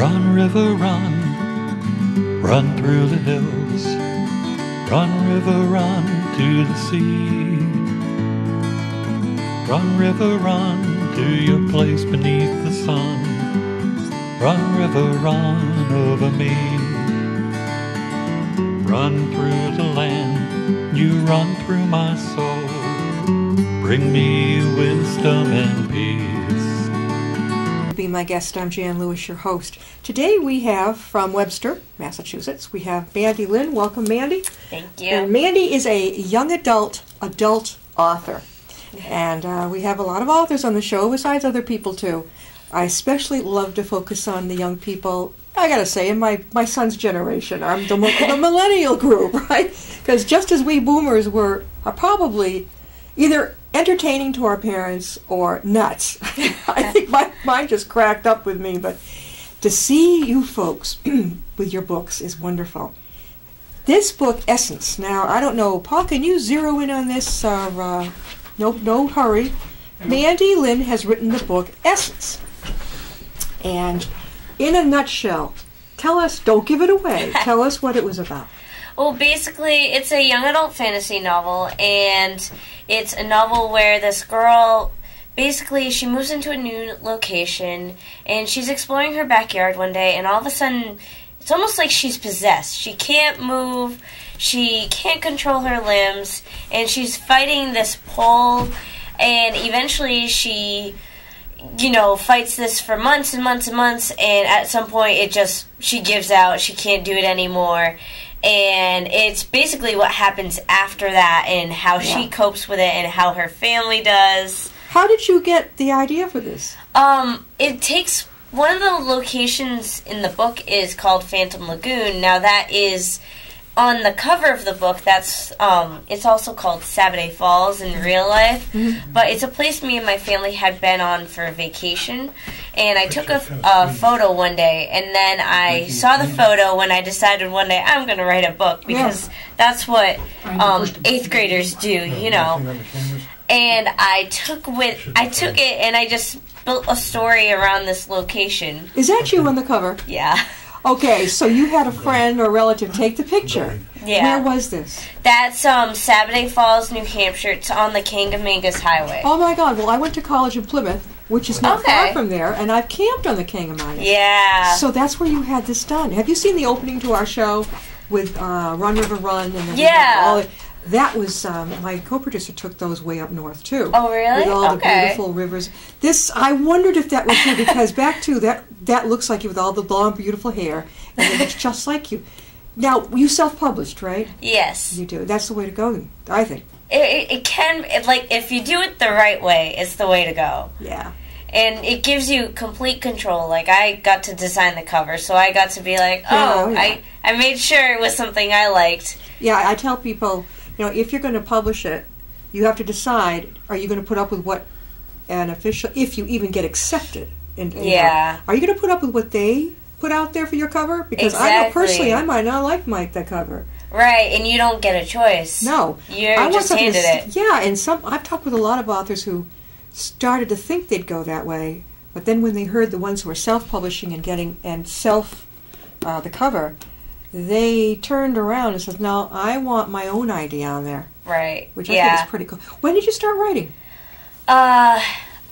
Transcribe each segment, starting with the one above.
Run, river, run, run through the hills. Run, river, run to the sea. Run, river, run to your place beneath the sun. Run, river, run over me. Run through the land, you run through my soul. Bring me wisdom and peace. Be my guest. I'm Jan Lewis, your host. Today we have from Worcester, Massachusetts, we have Mandi Lynn. Welcome, Mandi. Thank you. And Mandi is a young adult author. And we have a lot of authors on the show, besides other people too. I especially love to focus on the young people, I gotta say, in my son's generation. I'm the millennial group, right? Because just as we boomers are probably either entertaining to our parents or nuts. I think my mind just cracked up with me, but to see you folks with your books is wonderful. This book, Essence, now I don't know, Paul, can you zero in on this? No hurry. Mandi Lynn has written the book Essence. And in a nutshell, tell us, don't give it away, tell us what it was about. Well, basically, it's a young adult fantasy novel, and it's a novel where this girl, basically, she moves into a new location, and she's exploring her backyard one day, and all of a sudden, it's almost like she's possessed. She can't move, she can't control her limbs, and she's fighting this pole, and eventually she, fights this for months and months and months, and at some point, she gives out, she can't do it anymore. And it's basically what happens after that and how she copes with it and how her family does. How did you get the idea for this? It takes... One of the locations in the book is called Phantom Lagoon. Now that is... On the cover of the book, that's it's also called Saturday Falls in real life. Mm-hmm. But it's a place me and my family had been on for a vacation. And I took a photo one day, and then I saw the photo when I decided one day I'm going to write a book, because that's what 8th graders do, And I took it and I just built a story around this location. Is that you on the cover? Yeah. Okay, so you had a friend or relative take the picture. Yeah. Where was this? That's Saturday Falls, New Hampshire. It's on the Kangamangas Highway. Oh my God! Well, I went to college in Plymouth, which is not far from there, and I've camped on the Kangamangas. Yeah. So that's where you had this done. Have you seen the opening to our show with Run River Run? And that was, my co-producer took those way up north, too. Oh, really? With all the beautiful rivers. I wondered if that was you, because back to that looks like you with all the long, beautiful hair, and it looks just like you. Now, you self-published, right? Yes. You do. That's the way to go, I think. It can, if you do it the right way, it's the way to go. Yeah. And it gives you complete control. Like, I got to design the cover, so I got to be like, I made sure it was something I liked. Yeah, I tell people... if you're going to publish it, you have to decide, are you going to put up with what an official, if you even get accepted. Are you going to put up with what they put out there for your cover? Because I know personally, I might not like that cover. Right, and you don't get a choice. No. You're just handed it. Yeah, and I've talked with a lot of authors who started to think they'd go that way, but then when they heard the ones who were self-publishing and getting, the cover, they turned around and said, no, I want my own idea on there. Right. Which I think is pretty cool. When did you start writing?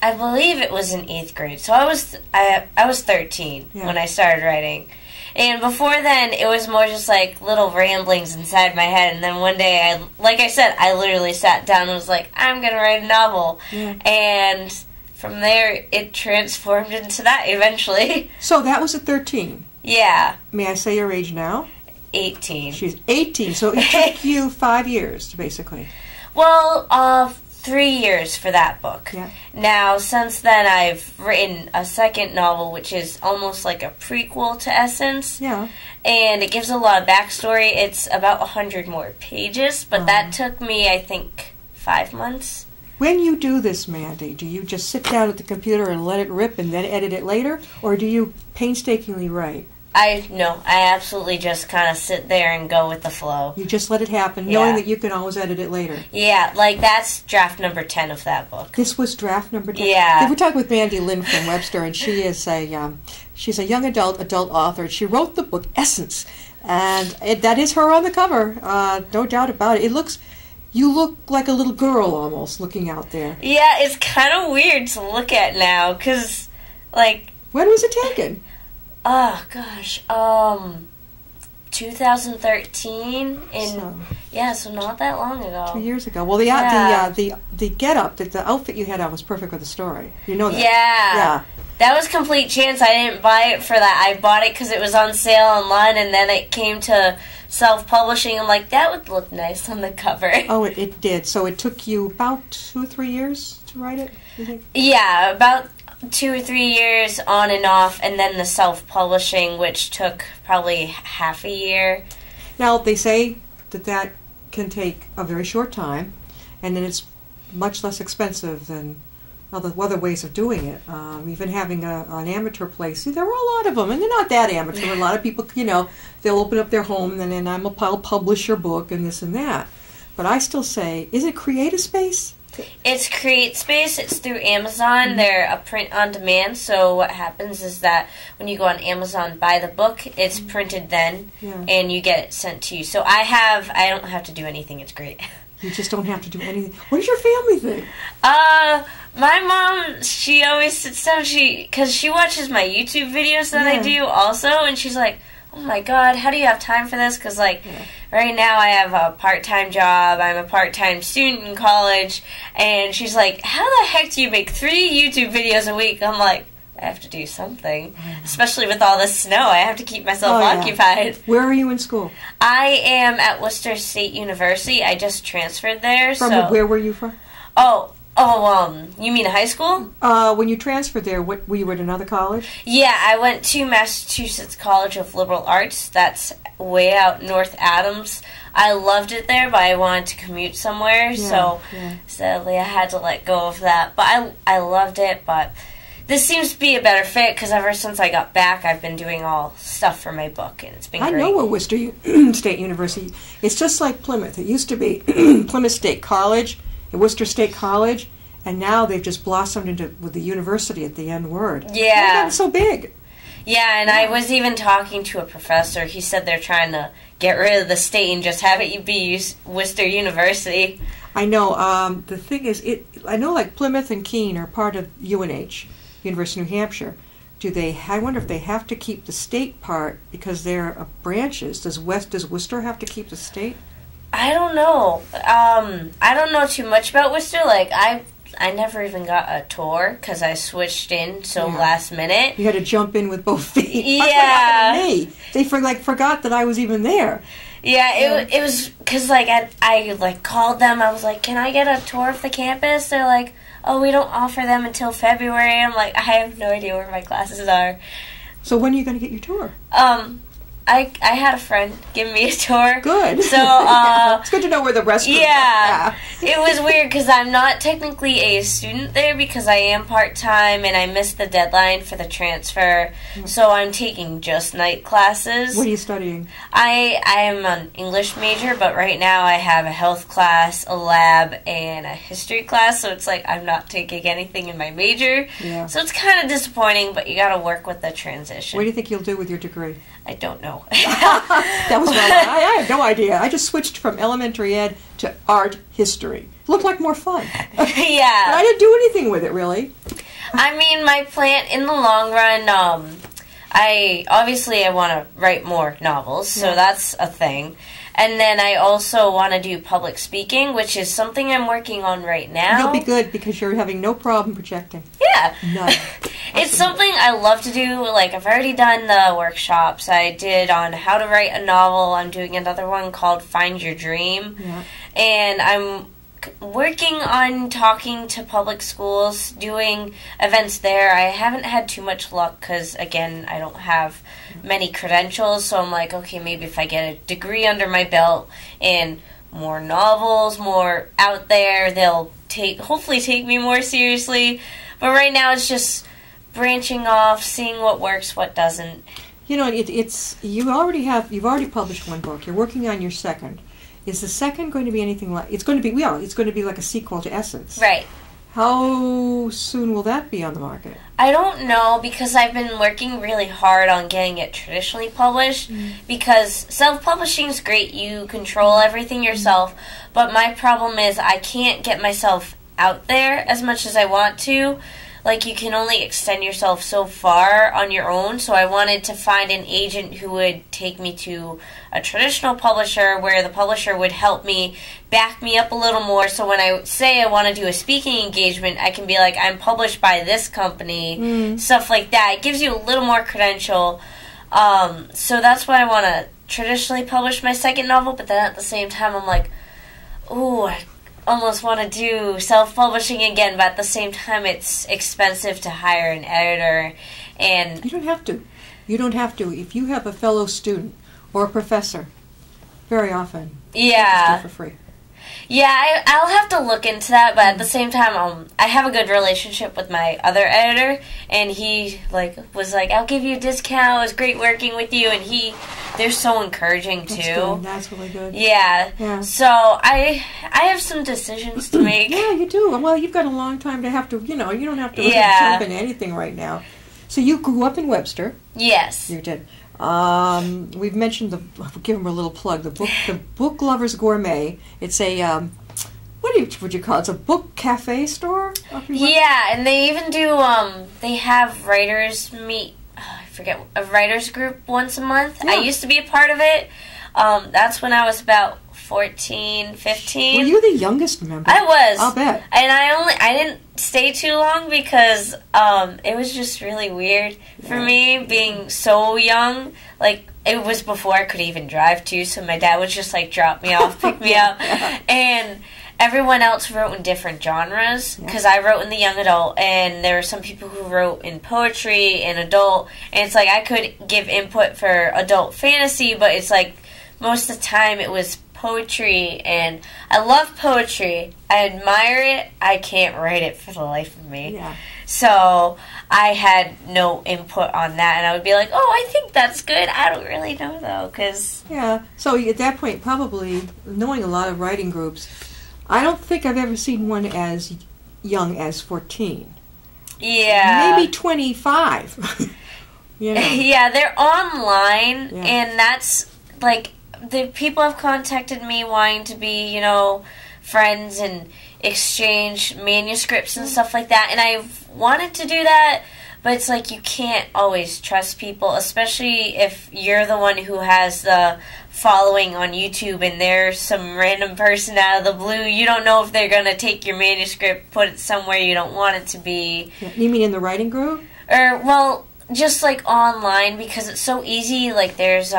I believe it was in 8th grade. So I was 13 when I started writing. And before then, it was more just like little ramblings inside my head. And then one day, like I said, I literally sat down and was like, I'm going to write a novel. Yeah. And from there, it transformed into that eventually. So that was at 13? Yeah. May I say your age now? 18. She's 18, so it took you 5 years, basically. Well, 3 years for that book. Yeah. Now, since then, I've written a second novel, which is almost like a prequel to Essence. Yeah. And it gives a lot of backstory. It's about 100 more pages, but that took me, I think, 5 months. When you do this, Mandi, do you just sit down at the computer and let it rip and then edit it later? Or do you painstakingly write? I absolutely just kind of sit there and go with the flow. You just let it happen, knowing that you can always edit it later. Yeah, like that's draft number 10 of that book. This was draft number 10? Yeah. We're talking with Mandi Lynn from Webster, and she is she's a young adult author. She wrote the book Essence, and that is her on the cover, no doubt about it. You look like a little girl almost looking out there. Yeah, it's kind of weird to look at now, because, like... When was it taken? Oh, gosh. 2013. So not that long ago. 2 years ago. Well, the get-up, the outfit you had on was perfect with the story. You know that? Yeah. That was complete chance. I didn't buy it for that. I bought it because it was on sale online, and then it came to self-publishing. I'm like, that would look nice on the cover. Oh, it did. So it took you about 2 or 3 years to write it, you think? Yeah, about 2 or 3 years on and off, and then the self-publishing, which took probably half a year. Now, they say that can take a very short time, and then it's much less expensive than other ways of doing it. Even having an amateur place, there are a lot of them, and they're not that amateur. A lot of people, they'll open up their home, and then I'll publish your book and this and that. But I still say, is it CreateSpace? It's CreateSpace. It's through Amazon. They're a print on demand. So what happens is that when you go on Amazon, buy the book, it's printed then, and you get it sent to you. So I don't have to do anything. It's great. You just don't have to do anything. What does your family think? My mom, she always sits down, because she watches my YouTube videos that I do also, and she's like, oh my God, how do you have time for this? Because, right now I have a part-time job, I'm a part-time student in college, and she's like, how the heck do you make 3 YouTube videos a week? I'm like, I have to do something, especially with all this snow. I have to keep myself occupied. Where are you in school? I am at Worcester State University. I just transferred there. Where were you from? You mean high school? When you transferred there, were you at another college? Yeah, I went to Massachusetts College of Liberal Arts. That's way out North Adams. I loved it there, but I wanted to commute somewhere, so sadly I had to let go of that. But I loved it, but this seems to be a better fit because ever since I got back, I've been doing all stuff for my book, and it's been great. I know Worcester State University. It's just like Plymouth. It used to be Plymouth State College and Worcester State College, and now they've just blossomed with the university at the end word. Yeah. It's so big. Yeah, and I was even talking to a professor. He said they're trying to get rid of the state and just have it be Worcester University. I know. The thing is, I know like Plymouth and Keene are part of UNH. University of New Hampshire. I wonder if they have to keep the state part because they're branches. Does Worcester have to keep the state? I don't know. I don't know too much about Worcester. I never even got a tour because I switched in last minute. You had to jump in with both feet. Yeah. That's what happened to me. They forgot that I was even there. Yeah, it was because I called them. I was like, can I get a tour of the campus? They're like, oh, we don't offer them until February. I'm like, I have no idea where my classes are. So when are you going to get your tour? I had a friend give me a tour. Good. So it's good to know where the rest. Yeah, it was weird because I'm not technically a student there because I am part-time and I missed the deadline for the transfer. So I'm taking just night classes. What are you studying? I am an English major, but right now I have a health class, a lab, and a history class. So it's like I'm not taking anything in my major. Yeah. So it's kind of disappointing, but you got to work with the transition. What do you think you'll do with your degree? I don't know. That was I have no idea. I just switched from elementary ed to art history. Looked like more fun. Yeah. But I didn't do anything with it, really. I mean, my plan in the long run, I want to write more novels, so that's a thing. And then I also want to do public speaking, which is something I'm working on right now. You'll be good because you're having no problem projecting. Yeah. None. It's something I love to do. I've already done the workshops I did on how to write a novel. I'm doing another one called Find Your Dream. Yeah. And I'm working on talking to public schools, doing events there. I haven't had too much luck because, again, I don't have many credentials. So I'm like, okay, maybe if I get a degree under my belt and more novels, more out there, they'll hopefully take me more seriously. But right now it's just branching off, seeing what works, what doesn't. You know, you've already published one book. You're working on your second. Is the second going to be anything like? It's going to be like a sequel to Essence. Right. How soon will that be on the market? I don't know, because I've been working really hard on getting it traditionally published, because self-publishing is great. You control everything yourself, but my problem is I can't get myself out there as much as I want to. Like, you can only extend yourself so far on your own, so I wanted to find an agent who would take me to a traditional publisher where the publisher would help me, back me up a little more, so when I say I want to do a speaking engagement, I can be like, I'm published by this company, stuff like that. It gives you a little more credential. So that's why I want to traditionally publish my second novel, but then at the same time I'm like, ooh, I almost want to do self-publishing again, but at the same time it's expensive to hire an editor. And you don't have to. You don't have to. If you have a fellow student or a professor, very often, yeah, just do it for free. Yeah, I'll have to look into that, but at the same time, I have a good relationship with my other editor, and he was like, I'll give you a discount, it was great working with you, and they're so encouring, too. That's good. That's really good. Yeah. So I have some decisions to make. Yeah, you do. Well, you've got a long time to have to, you don't have to jump into anything right now. So you grew up in Webster. Yes. You did. We've mentioned give them a little plug. The Book Lovers Gourmet. It's a what would you call it? It's a book cafe store. Yeah, and they even do. They have writers meet. I forget, a writers group once a month. Yeah. I used to be a part of it. That's when I was about 14, 15. Were you the youngest member? I was. I'll bet. And I didn't stay too long because it was just really weird for me being so young. Like, it was before I could even drive too, so my dad would just drop me off, pick me up. And everyone else wrote in different genres, because I wrote in the young adult, and there were some people who wrote in poetry and adult, and it's like I could give input for adult fantasy, but it's like most of the time it was poetry, and I love poetry. I admire it. I can't write it for the life of me. Yeah. So I had no input on that, and I would be like, oh, I think that's good. I don't really know, though, because... Yeah, so at that point, probably knowing a lot of writing groups, I don't think I've ever seen one as young as 14. Yeah. Maybe 25. Yeah, they're online, and that's, the people have contacted me wanting to be, friends and exchange manuscripts and stuff like that, and I've wanted to do that, but it's like you can't always trust people, especially if you're the one who has the following on YouTube and there's some random person out of the blue. You don't know if they're going to take your manuscript, put it somewhere you don't want it to be. You mean in the writing group? Or, well, just online, because it's so easy. There's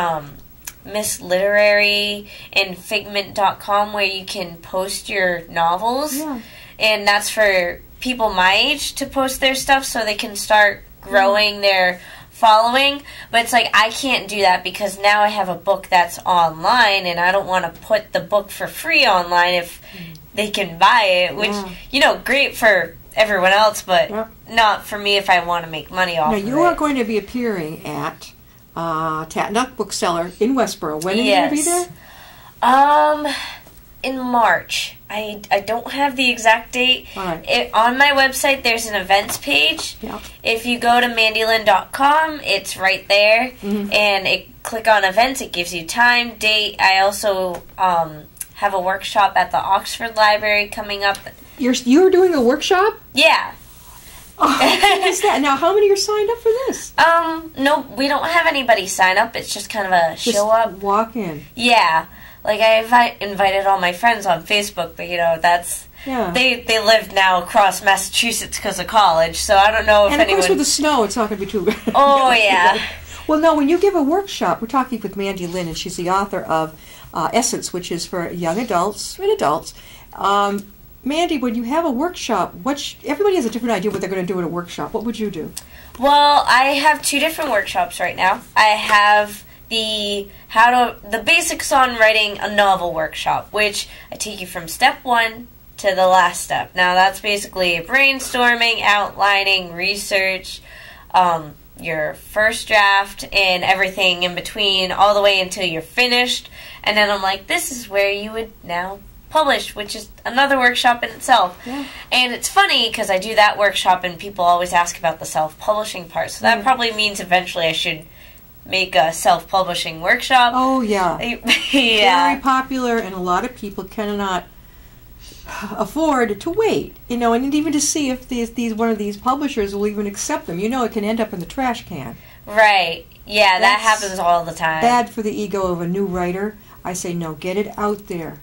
Miss Literary and Figment.com where you can post your novels, and that's for people my age to post their stuff so they can start growing their following. But it's I can't do that because now I have a book that's online, and I don't want to put the book for free online if they can buy it, which great for everyone else, but not for me if I want to make money off of it. Now you are going to be appearing at Tatnuck Bookseller in Westboro. When are you going to be there? In March. I don't have the exact date. All right. On my website, there's an events page. Yeah. If you go to mandilynn.com, it's right there. And click on events. It gives you time, date. I also have a workshop at the Oxford Library coming up. You're doing a workshop? Yeah. What is that? Now, how many are signed up for this? No, we don't have anybody sign up. It's just kind of a show up. Walk in. Yeah. I invited all my friends on Facebook, but, that's... Yeah. They live now across Massachusetts because of college, so I don't know if anyone... And, of course, with the snow, it's not going to be too... Oh, yeah. Well, no, when you give a workshop, we're talking with Mandi Lynn, and she's the author of Essence, which is for young adults and adults. Mandi, when you have a workshop, everybody has a different idea what they're going to do at a workshop. What would you do? Well, I have 2 different workshops right now. I have the basics on writing a novel workshop, which I take you from step 1 to the last step. Now, that's basically brainstorming, outlining, research, your first draft and everything in between, all the way until you're finished. And then I'm like, this is where you would now publish, which is another workshop in itself. Yeah. And it's funny because I do that workshop and people always ask about the self-publishing part. So that probably means eventually I should make a self-publishing workshop. Oh, yeah. Yeah. Very popular, and a lot of people cannot afford to wait, and even to see if these one of these publishers will even accept them. It can end up in the trash can. Right. Yeah, that happens all the time. Bad for the ego of a new writer. I say no, get it out there.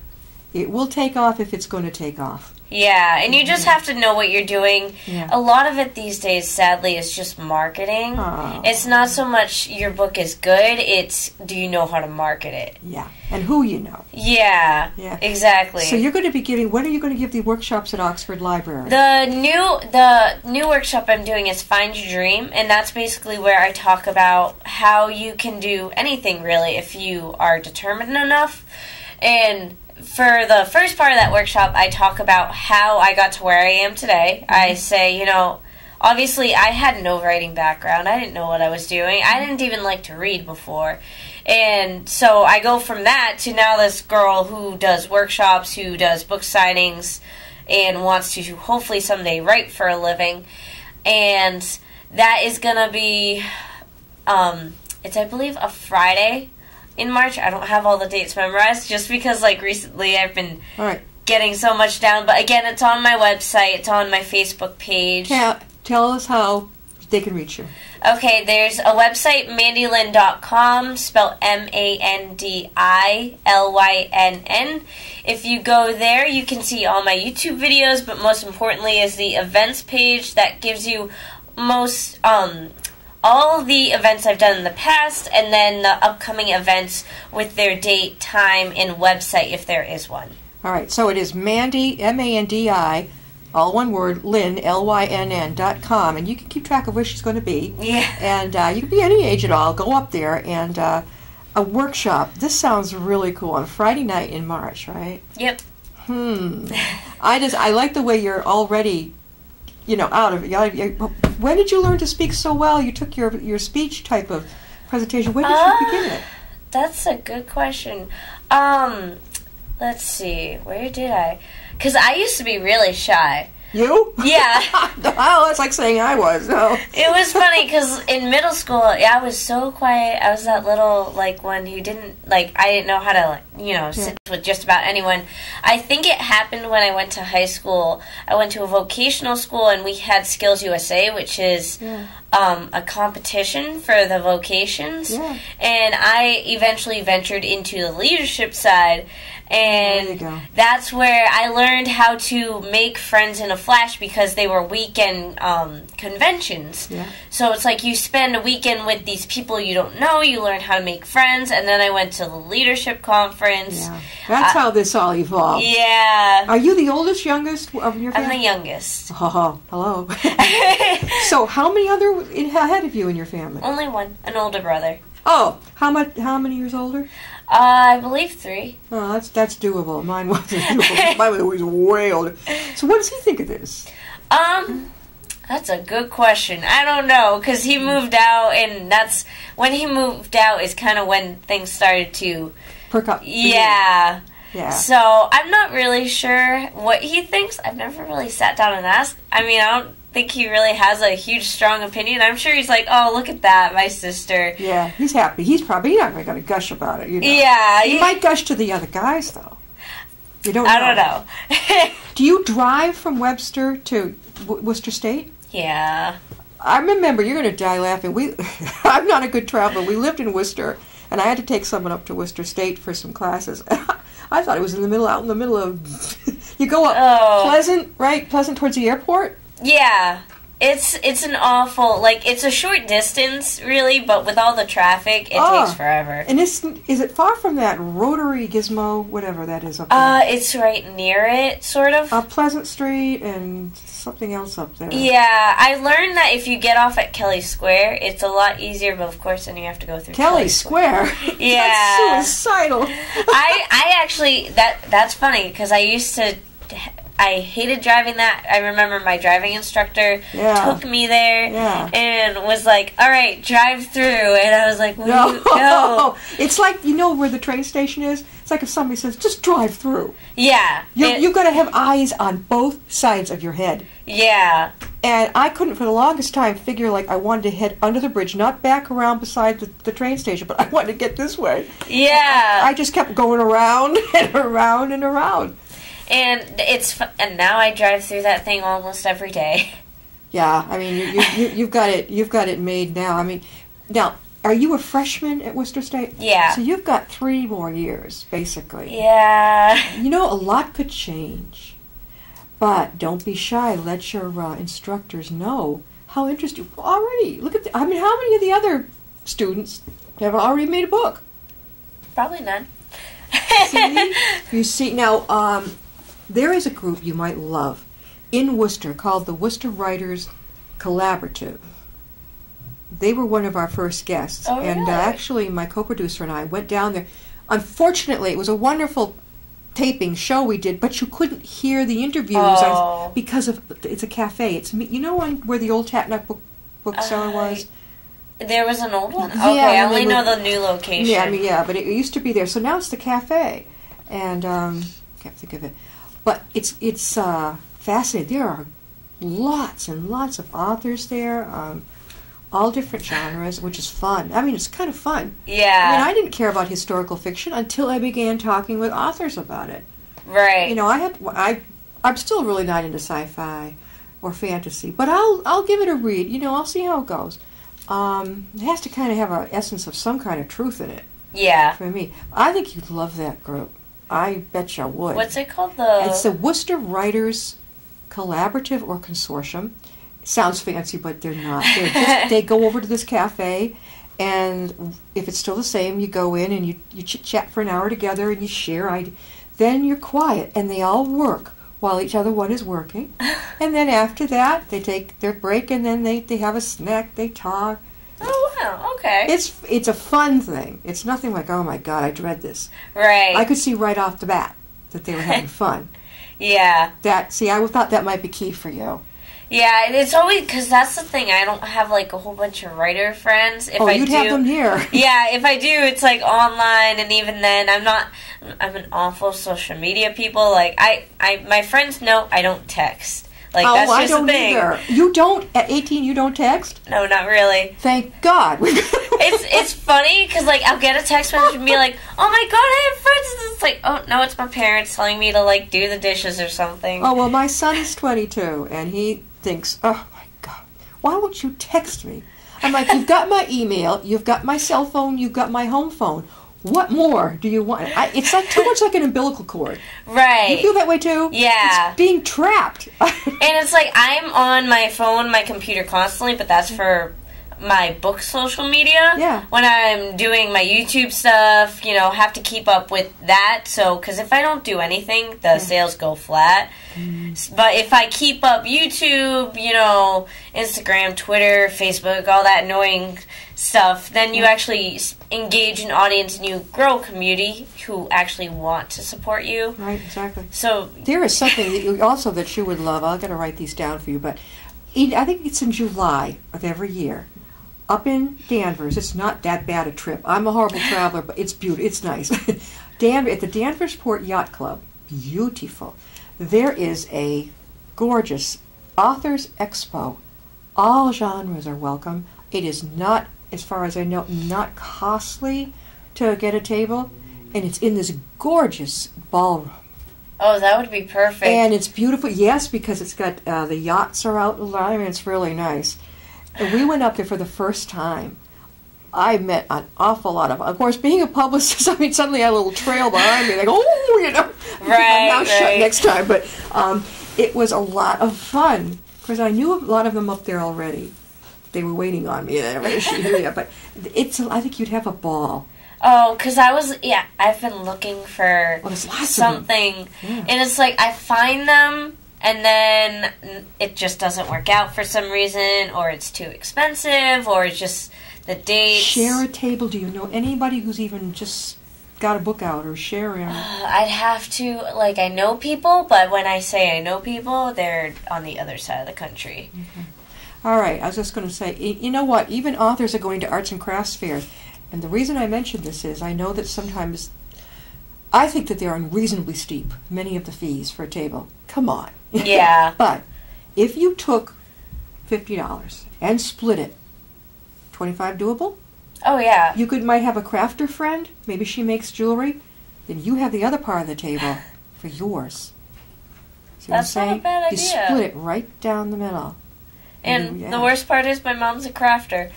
It will take off if it's going to take off. Yeah, and you just have to know what you're doing. Yeah. A lot of it these days, sadly, is just marketing. It's not so much your book is good, it's do you know how to market it. Yeah, and who you know. Yeah, exactly. So you're going to be when are you going to give the workshops at Oxford Library? The new workshop I'm doing is Find Your Dream, and that's basically where I talk about how you can do anything, really, if you are determined enough. And for the first part of that workshop, I talk about how I got to where I am today. I say, obviously I had no writing background. I didn't know what I was doing. I didn't even like to read before. And so I go from that to now this girl who does workshops, who does book signings, and wants to hopefully someday write for a living. And that is going to be, it's I believe a Friday in March. I don't have all the dates memorized just because recently I've been getting so much down. But again, it's on my website. It's on my Facebook page. Tell us how they can reach you. Okay, there's a website, mandilynn.com, spelled MANDILYNN. If you go there, you can see all my YouTube videos, but most importantly is the events page that gives you all the events I've done in the past, and then the upcoming events with their date, time, and website, if there is one. All right, so it is Mandi, M-A-N-D-I, all one word, Lynn, L-Y-N-N.com, and you can keep track of where she's going to be. Yeah. And you can be any age at all. Go up there, and a workshop. This sounds really cool. On Friday night in March, right? Yep. I like the way you're already out of it. When did you learn to speak so well? You took your speech type of presentation. When did you begin it? That's a good question. Let's see. Where did I? Because I used to be really shy. You? Yeah. Well, that's like saying I was. No. It was funny because in middle school, I was so quiet. I was that little, one who didn't, I didn't know how to, sit with just about anyone. I think it happened when I went to high school. I went to a vocational school, and we had Skills USA, which is a competition for the vocations. Yeah. And I eventually ventured into the leadership side. And that's where I learned how to make friends in a flash because they were weekend conventions. Yeah. So it's like you spend a weekend with these people you don't know, you learn how to make friends, and then I went to the leadership conference. Yeah. That's how this all evolved. Yeah. Are you the oldest, youngest of your family? I'm the youngest. Oh, hello. So how many other ahead of you in your family? Only one, an older brother. Oh, how many years older? I believe 3. Oh, that's doable. Mine wasn't doable. Mine was always way older. So what does he think of this? That's a good question. I don't know, because he moved out, and that's when he moved out is kind of when things started to perk up. Yeah. Yeah. So I'm not really sure what he thinks. I've never really sat down and asked. I mean, I don't think he really has a huge, strong opinion. I'm sure he's like, oh, look at that, my sister. Yeah, he's happy. He's probably not going to gush about it. Yeah. He might gush to the other guys, though. You don't know. I don't know. Do you drive from Webster to Worcester State? Yeah. I remember, you're going to die laughing. I'm not a good traveler. We lived in Worcester, and I had to take someone up to Worcester State for some classes. I thought it was out in the middle of... You go up Pleasant, right? Pleasant towards the airport? Yeah. It's an awful, it's a short distance, really, but with all the traffic, it takes forever. And is it far from that Rotary Gizmo, whatever that is up there? It's right near it, sort of. Pleasant Street and something else up there. Yeah, I learned that if you get off at Kelly Square, it's a lot easier, but of course then you have to go through Kelly Square? Yeah. That's suicidal. I actually, that's funny, because I used to I hated driving that. I remember my driving instructor took me there and was like, all right, drive through. And I was like, no. It's like, you know where the train station is? It's like if somebody says, just drive through. Yeah. You've got to have eyes on both sides of your head. Yeah. And I couldn't, for the longest time, figure, like, I wanted to head under the bridge, not back around beside the train station, but I wanted to get this way. Yeah. I just kept going around and around and around. And and now I drive through that thing almost every day. Yeah, I mean, you've got it made now. I mean, now, are you a freshman at Worcester State? Yeah. So you've got 3 more years, basically. Yeah. You know, a lot could change. But don't be shy. Let your instructors know how interested. Already, look at. I mean, how many of the other students have already made a book? Probably none. You see now. There is a group you might love in Worcester called the Worcester Writers Collaborative. They were one of our first guests, and actually, my co-producer and I went down there. Unfortunately, it was a wonderful taping show we did, but you couldn't hear the interviews because of it's a cafe. It's you know where the old Tatnuck bookseller was. There was an old one. Yeah, okay, I only know the new location. Yeah, I mean, but it used to be there. So now it's the cafe, and can't think of it. But it's fascinating. There are lots and lots of authors there, all different genres, which is fun. I mean, it's kind of fun. Yeah. I mean, I didn't care about historical fiction until I began talking with authors about it. Right. You know, I'm still really not into sci-fi or fantasy, but I'll give it a read. You know, I'll see how it goes. It has to kind of have an essence of some kind of truth in it. Yeah. For me, I think you'd love that group. I bet you would. What's it called? It's the Worcester Writers Collaborative or Consortium. It sounds fancy, but they're not. They go over to this cafe, and if it's still the same, you go in and you chit-chat for an hour together and you share. Then you're quiet, and they all work while each other one is working. And then after that, they take their break, and then they have a snack, they talk. Oh, wow, okay. It's a fun thing. It's nothing like, oh my God, I dread this. Right. I could see right off the bat that they were having fun. Yeah. I thought that might be key for you. Yeah, it's always, because that's the thing, I don't have, like, a whole bunch of writer friends. You'd have them here. Yeah, if I do, it's, like, online, and even then, I'm an awful social media people. Like, my friends know I don't text. Like, that's just I don't a thing. either. You don't, at 18, you don't text? No, not really. Thank God. It's funny, because, like, I'll get a text message and be like, oh my God, I have friends. And it's like, oh, no, it's my parents telling me to, like, do the dishes or something. Oh, well, my son is 22, and he thinks, oh my God, why won't you text me? I'm like, you've got my email, you've got my cell phone, you've got my home phone. What more do you want? It's like too much like an umbilical cord. Right. You feel that way too? Yeah. It's being trapped. And it's like I'm on my phone, my computer constantly, but that's for my book social media. Yeah. When I'm doing my YouTube stuff, have to keep up with that. So, because if I don't do anything, the sales go flat. But if I keep up YouTube, Instagram, Twitter, Facebook, all that annoying stuff, then you actually engage an audience and you grow a community who actually want to support you. Right, exactly. So there is something that you would love. I'm going to write these down for you, but I think it's in July of every year. Up in Danvers, it's not that bad a trip. I'm a horrible traveler, but it's beautiful. It's nice. At the Danversport Yacht Club, beautiful. There is a gorgeous authors expo. All genres are welcome. It is not, as far as I know, not costly to get a table, and it's in this gorgeous ballroom. Oh, that would be perfect. And it's beautiful, yes, because it's got the yachts are out. I mean, it's really nice. And we went up there for the first time. I met an awful lot of course, being a publicist, I mean, suddenly I had a little trail behind me. Like, right, keep my mouth shut next time. But it was a lot of fun because I knew a lot of them up there already. They were waiting on me. But I think you'd have a ball. Oh, because I've been looking for something, and it's like I find them, and then it just doesn't work out for some reason, or it's too expensive, or it's just the dates. Share a table. Do you know anybody who's even just got a book out or sharing? I'd have to, like, I know people, but when I say I know people, they're on the other side of the country. Okay. All right, I was just going to say, you know what? Even authors are going to arts and crafts fairs. And the reason I mention this is I know that sometimes, I think that they're unreasonably steep, many of the fees for a table. Come on. Yeah. But if you took $50 and split it, $25 doable? Oh, yeah. You might have a crafter friend, maybe she makes jewelry, then you have the other part of the table for yours. See That's what I'm not saying? a bad You idea. split it right down the middle. And the worst part is my mom's a crafter.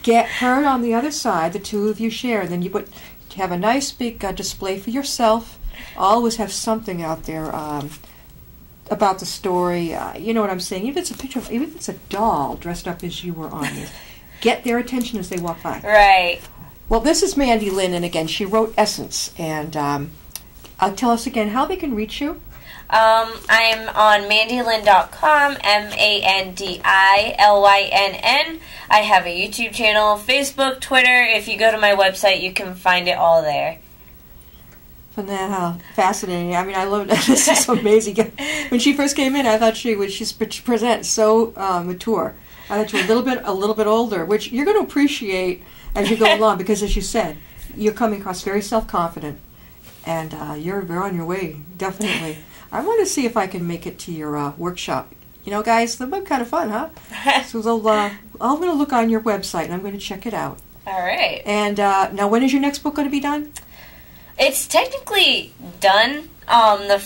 Get her on the other side, the two of you share, and then you have a nice big display for yourself. Always have something out there about the story. You know what I'm saying? Even if it's a picture, even if it's a doll dressed up as you were on this, get their attention as they walk by. Right. Well, this is Mandi Lynn, and again, she wrote Essence. And tell us again how they can reach you. I'm on mandilynn.com, MandilYnn. I have a YouTube channel, Facebook, Twitter. If you go to my website, you can find it all there. Fascinating. I mean, I love it. This is amazing. When she first came in, I thought she presents so mature. I thought you were a little bit older, which you're going to appreciate as you go along, because as you said, you're coming across very self-confident, and you're on your way, definitely. I want to see if I can make it to your workshop. You know, guys, that might be kind of fun, huh? So I'm going to look on your website, and I'm going to check it out. All right. And now, when is your next book going to be done? It's technically done. The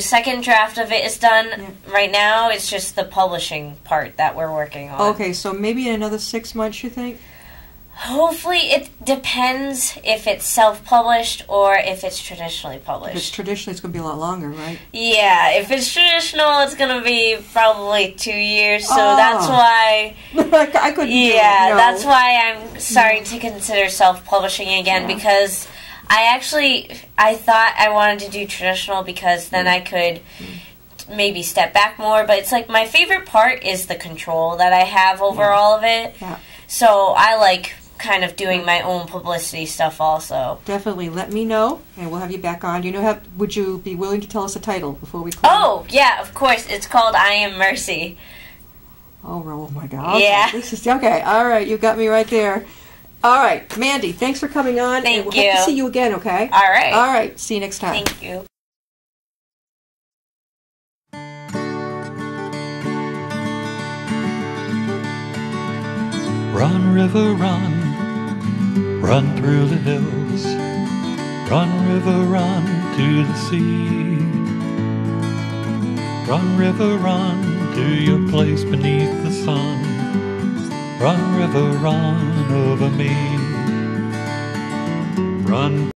second draft of it is done right now. It's just the publishing part that we're working on. Okay, so maybe in another 6 months, you think? Hopefully, it depends if it's self-published or if it's traditionally published. If it's traditional, it's going to be a lot longer, right? Yeah, if it's traditional, it's going to be probably 2 years, so that's why... I couldn't do it, no. That's why I'm starting to consider self-publishing again, because I thought I wanted to do traditional because then I could maybe step back more, but it's like my favorite part is the control that I have over all of it. Yeah. So I like kind of doing my own publicity stuff also. Definitely let me know, and we'll have you back on. Would you be willing to tell us a title before we close? Oh, yeah, of course. It's called I Am Mercy. Oh my God. Okay. Yeah. This is okay. All right, you got me right there. All right, Mandi, thanks for coming on. Thank and you. Hope to see you again, okay? All right. All right, see you next time. Thank you. Run, river, run, run through the hills. Run, river, run to the sea. Run, river, run to your place beneath the sun. Run, river, run over me. Run.